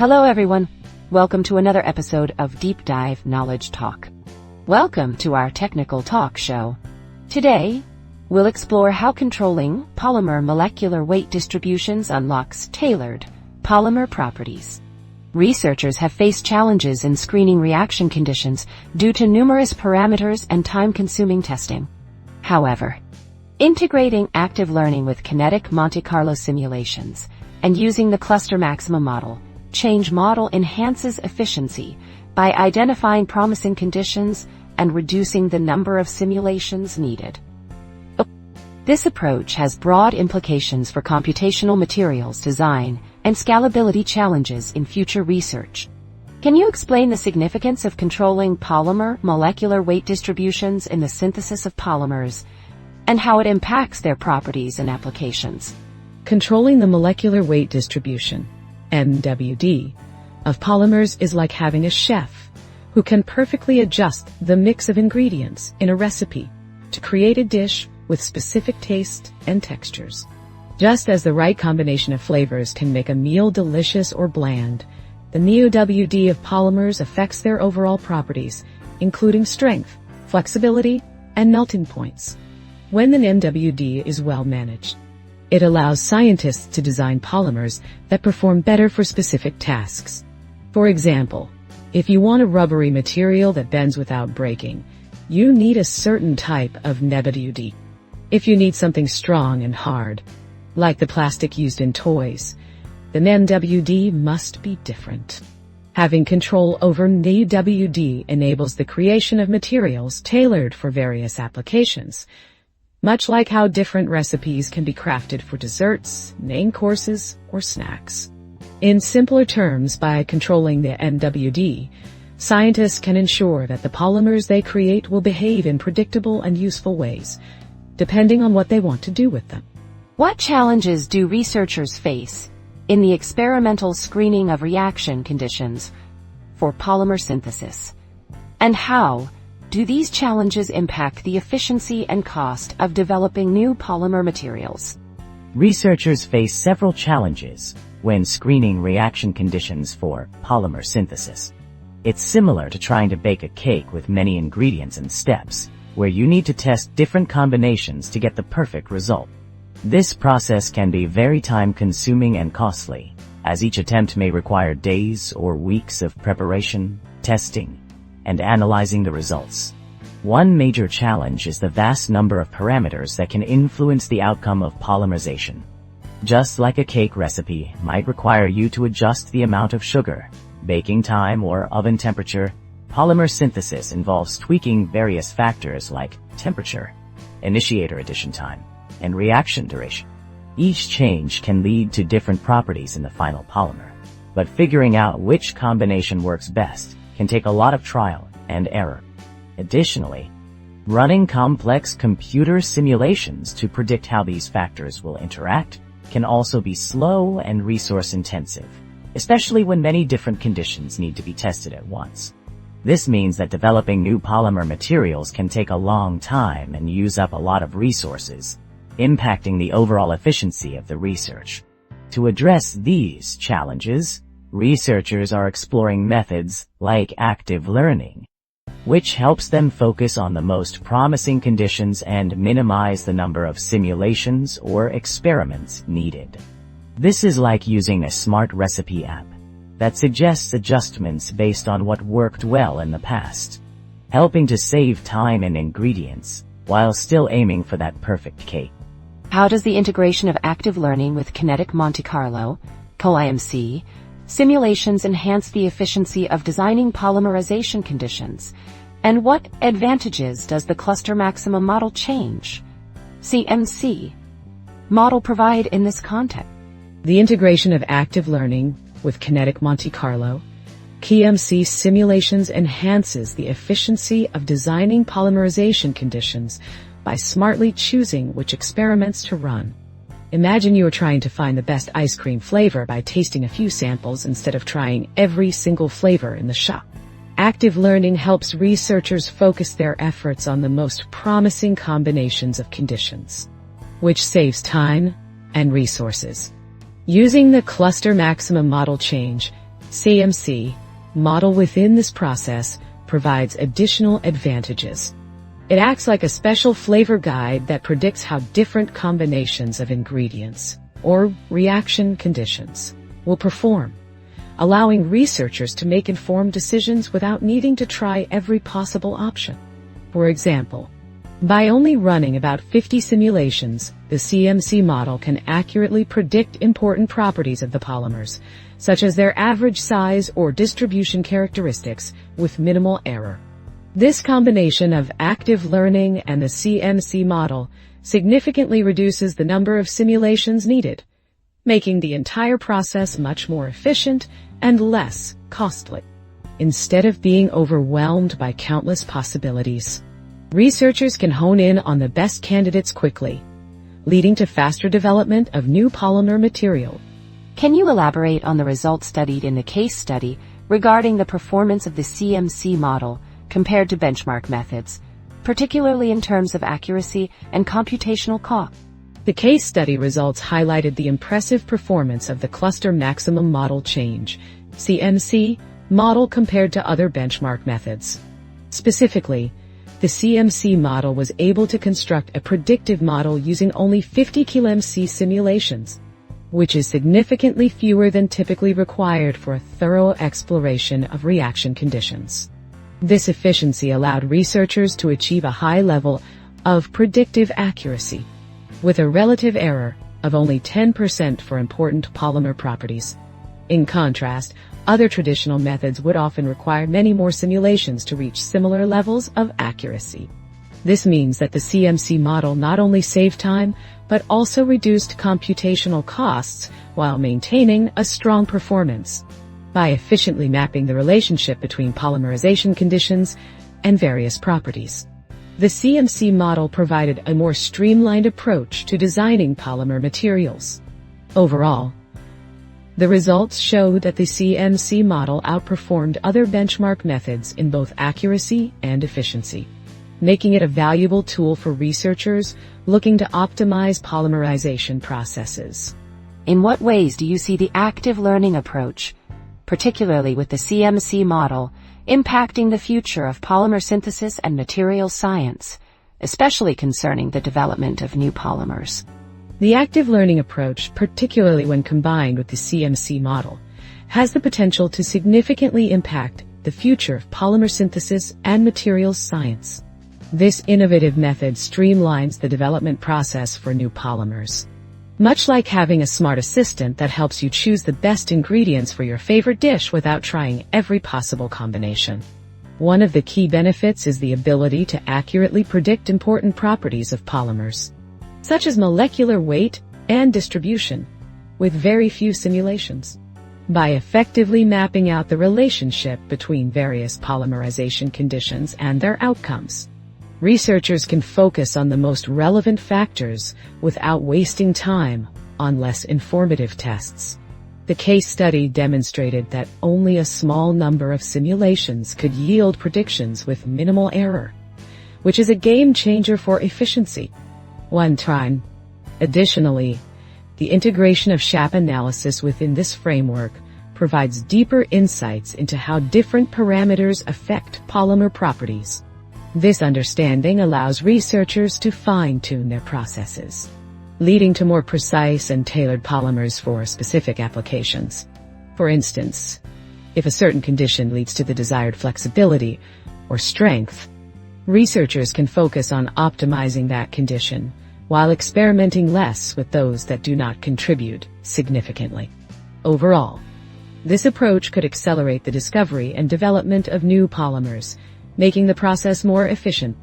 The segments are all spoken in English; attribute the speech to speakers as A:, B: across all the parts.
A: Hello everyone. Welcome to another episode of Deep Dive Knowledge Talk. Welcome to our technical talk show. Today, we'll explore how controlling polymer molecular weight distributions unlocks tailored polymer properties. Researchers have faced challenges in screening reaction conditions due to numerous parameters and time-consuming testing. However, integrating active learning with kinetic Monte Carlo simulations and using the cluster maximum model enhances efficiency by identifying promising conditions and reducing the number of simulations needed. This approach has broad implications for computational materials design and scalability challenges in future research. Can you explain the significance of controlling polymer molecular weight distributions in the synthesis of polymers and how it impacts their properties and applications?
B: Controlling the molecular weight distribution, MWD, of polymers is like having a chef who can perfectly adjust the mix of ingredients in a recipe to create a dish with specific taste and textures. Just as the right combination of flavors can make a meal delicious or bland, the MWD of polymers affects their overall properties, including strength, flexibility, and melting points. When an MWD is well managed, it allows scientists to design polymers that perform better for specific tasks. For example, if you want a rubbery material that bends without breaking, you need a certain type of MWD. If you need something strong and hard, like the plastic used in toys, the MWD must be different. Having control over MWD enables the creation of materials tailored for various applications, much like how different recipes can be crafted for desserts, main courses, or snacks. In simpler terms, by controlling the MWD, scientists can ensure that the polymers they create will behave in predictable and useful ways, depending on what they want to do with them.
A: What challenges do researchers face in the experimental screening of reaction conditions for polymer synthesis? And how do these challenges impact the efficiency and cost of developing new polymer materials?
C: Researchers face several challenges when screening reaction conditions for polymer synthesis. It's similar to trying to bake a cake with many ingredients and steps, where you need to test different combinations to get the perfect result. This process can be very time-consuming and costly, as each attempt may require days or weeks of preparation, testing, and analyzing the results. One major challenge is the vast number of parameters that can influence the outcome of polymerization. Just like a cake recipe might require you to adjust the amount of sugar, baking time, or oven temperature, polymer synthesis involves tweaking various factors like temperature, initiator addition time, and reaction duration. Each change can lead to different properties in the final polymer, but figuring out which combination works best can take a lot of trial and error. Additionally, running complex computer simulations to predict how these factors will interact can also be slow and resource-intensive, especially when many different conditions need to be tested at once. This means that developing new polymer materials can take a long time and use up a lot of resources, impacting the overall efficiency of the research. To address these challenges, researchers are exploring methods like active learning, which helps them focus on the most promising conditions and minimize the number of simulations or experiments needed. This is like using a smart recipe app that suggests adjustments based on what worked well in the past, helping to save time and ingredients while still aiming for that perfect cake.
A: How does the integration of active learning with kinetic Monte Carlo, CMMC, simulations enhance the efficiency of designing polymerization conditions? And what advantages does the cluster maximum model change, CMMC, model provide in this context?
B: The integration of active learning with kinetic Monte Carlo, CMMC simulations enhances the efficiency of designing polymerization conditions by smartly choosing which experiments to run. Imagine you are trying to find the best ice cream flavor by tasting a few samples instead of trying every single flavor in the shop. Active learning helps researchers focus their efforts on the most promising combinations of conditions, which saves time and resources. Using the cluster maximum model change, CMC model within this process provides additional advantages. It acts like a special flavor guide that predicts how different combinations of ingredients or reaction conditions will perform, allowing researchers to make informed decisions without needing to try every possible option. For example, by only running about 50 simulations, the CMC model can accurately predict important properties of the polymers, such as their average size or distribution characteristics, with minimal error. This combination of active learning and the CMC model significantly reduces the number of simulations needed, making the entire process much more efficient and less costly. Instead of being overwhelmed by countless possibilities, researchers can hone in on the best candidates quickly, leading to faster development of new polymer material.
A: Can you elaborate on the results studied in the case study regarding the performance of the CMC model compared to benchmark methods, particularly in terms of accuracy and computational cost?
B: The case study results highlighted the impressive performance of the cluster maximum model change, CMC, model compared to other benchmark methods. Specifically, the CMC model was able to construct a predictive model using only 50 kmc simulations, which is significantly fewer than typically required for a thorough exploration of reaction conditions. This efficiency allowed researchers to achieve a high level of predictive accuracy, with a relative error of only 10% for important polymer properties. In contrast, other traditional methods would often require many more simulations to reach similar levels of accuracy. This means that the CMC model not only saved time, but also reduced computational costs while maintaining a strong performance. By efficiently mapping the relationship between polymerization conditions and various properties, the CMC model provided a more streamlined approach to designing polymer materials. Overall, the results showed that the CMC model outperformed other benchmark methods in both accuracy and efficiency, making it a valuable tool for researchers looking to optimize polymerization processes.
A: In what ways do you see the active learning approach, particularly with the CMC model, impacting the future of polymer synthesis and materials science, especially concerning the development of new polymers?
B: The active learning approach, particularly when combined with the CMC model, has the potential to significantly impact the future of polymer synthesis and materials science. This innovative method streamlines the development process for new polymers. Much like having a smart assistant that helps you choose the best ingredients for your favorite dish without trying every possible combination. One of the key benefits is the ability to accurately predict important properties of polymers, such as molecular weight and distribution, with very few simulations. By effectively mapping out the relationship between various polymerization conditions and their outcomes, researchers can focus on the most relevant factors without wasting time on less informative tests. The case study demonstrated that only a small number of simulations could yield predictions with minimal error, which is a game changer for efficiency. Additionally, the integration of SHAP analysis within this framework provides deeper insights into how different parameters affect polymer properties. This understanding allows researchers to fine-tune their processes, leading to more precise and tailored polymers for specific applications. For instance, if a certain condition leads to the desired flexibility or strength, researchers can focus on optimizing that condition while experimenting less with those that do not contribute significantly. Overall, this approach could accelerate the discovery and development of new polymers, making the process more efficient,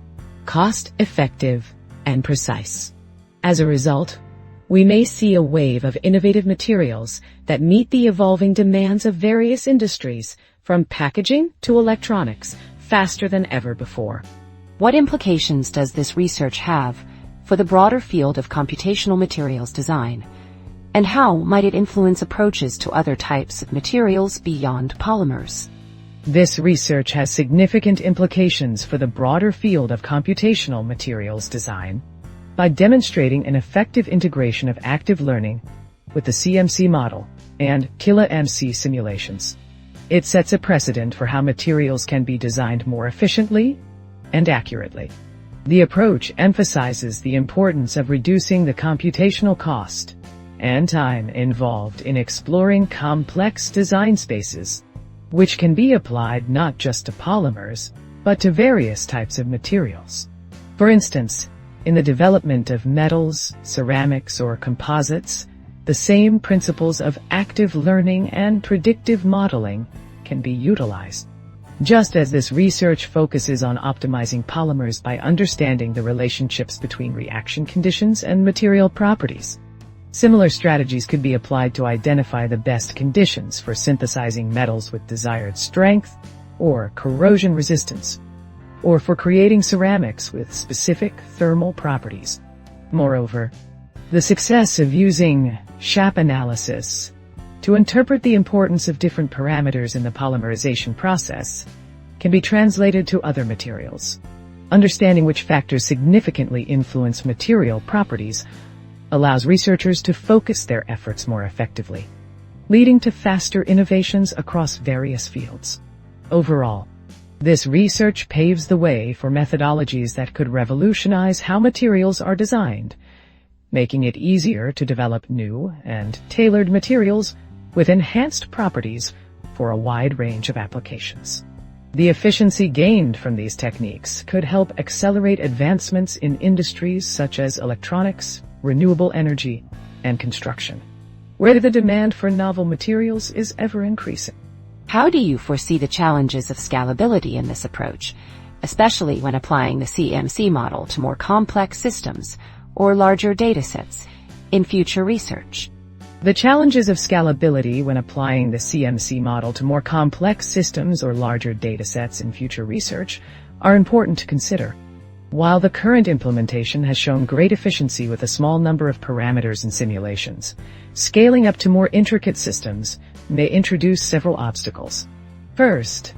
B: cost-effective, and precise. As a result, we may see a wave of innovative materials that meet the evolving demands of various industries, from packaging to electronics, faster than ever before.
A: What implications does this research have for the broader field of computational materials design, and how might it influence approaches to other types of materials beyond polymers?
D: This research has significant implications for the broader field of computational materials design by demonstrating an effective integration of active learning with the CMC model and CMMC simulations. It sets a precedent for how materials can be designed more efficiently and accurately. The approach emphasizes the importance of reducing the computational cost and time involved in exploring complex design spaces, which can be applied not just to polymers, but to various types of materials. For instance, in the development of metals, ceramics, or composites, the same principles of active learning and predictive modeling can be utilized. Just as this research focuses on optimizing polymers by understanding the relationships between reaction conditions and material properties, similar strategies could be applied to identify the best conditions for synthesizing metals with desired strength or corrosion resistance, or for creating ceramics with specific thermal properties. Moreover, the success of using SHAP analysis to interpret the importance of different parameters in the polymerization process can be translated to other materials. Understanding which factors significantly influence material properties allows researchers to focus their efforts more effectively, leading to faster innovations across various fields. Overall, this research paves the way for methodologies that could revolutionize how materials are designed, making it easier to develop new and tailored materials with enhanced properties for a wide range of applications. The efficiency gained from these techniques could help accelerate advancements in industries such as electronics, renewable energy, and construction, where the demand for novel materials is ever increasing.
A: How do you foresee the challenges of scalability in this approach, especially when applying the CMC model to more complex systems or larger datasets in future research?
D: The challenges of scalability when applying the CMC model to more complex systems or larger datasets in future research are important to consider. While the current implementation has shown great efficiency with a small number of parameters and simulations, scaling up to more intricate systems may introduce several obstacles. First,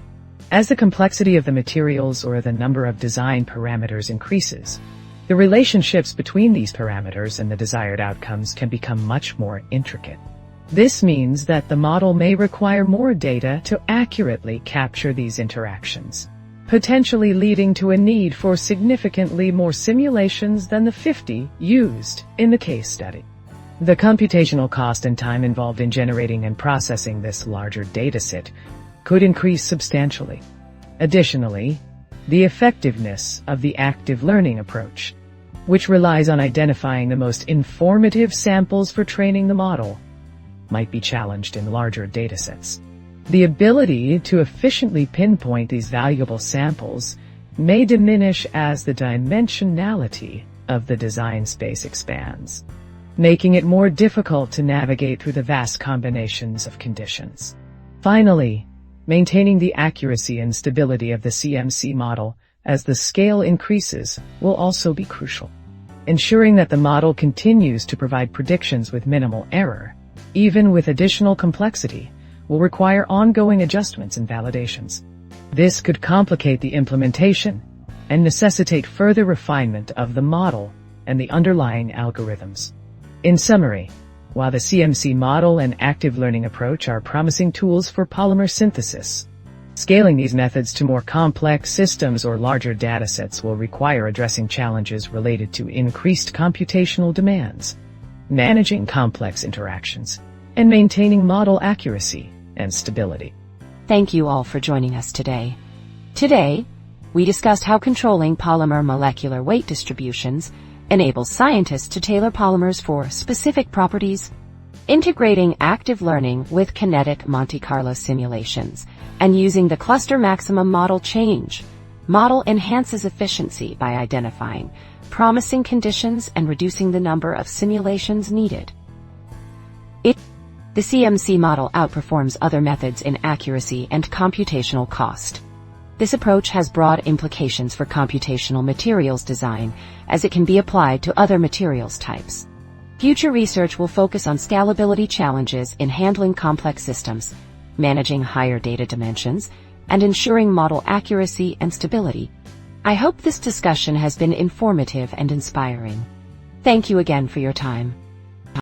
D: as the complexity of the materials or the number of design parameters increases, the relationships between these parameters and the desired outcomes can become much more intricate. This means that the model may require more data to accurately capture these interactions, potentially leading to a need for significantly more simulations than the 50 used in the case study. The computational cost and time involved in generating and processing this larger dataset could increase substantially. Additionally, the effectiveness of the active learning approach, which relies on identifying the most informative samples for training the model, might be challenged in larger datasets. The ability to efficiently pinpoint these valuable samples may diminish as the dimensionality of the design space expands, making it more difficult to navigate through the vast combinations of conditions. Finally, maintaining the accuracy and stability of the CMC model as the scale increases will also be crucial. Ensuring that the model continues to provide predictions with minimal error, even with additional complexity, will require ongoing adjustments and validations. This could complicate the implementation and necessitate further refinement of the model and the underlying algorithms. In summary, while the CMC model and active learning approach are promising tools for polymer synthesis, scaling these methods to more complex systems or larger datasets will require addressing challenges related to increased computational demands, managing complex interactions, and maintaining model accuracy and stability.
A: Thank you all for joining us today. Today, we discussed how controlling polymer molecular weight distributions enables scientists to tailor polymers for specific properties, integrating active learning with kinetic Monte Carlo simulations, and using the cluster maximum model change. Model enhances efficiency by identifying promising conditions and reducing the number of simulations needed. The CMC model outperforms other methods in accuracy and computational cost. This approach has broad implications for computational materials design, as it can be applied to other materials types. Future research will focus on scalability challenges in handling complex systems, managing higher data dimensions, and ensuring model accuracy and stability. I hope this discussion has been informative and inspiring. Thank you again for your time.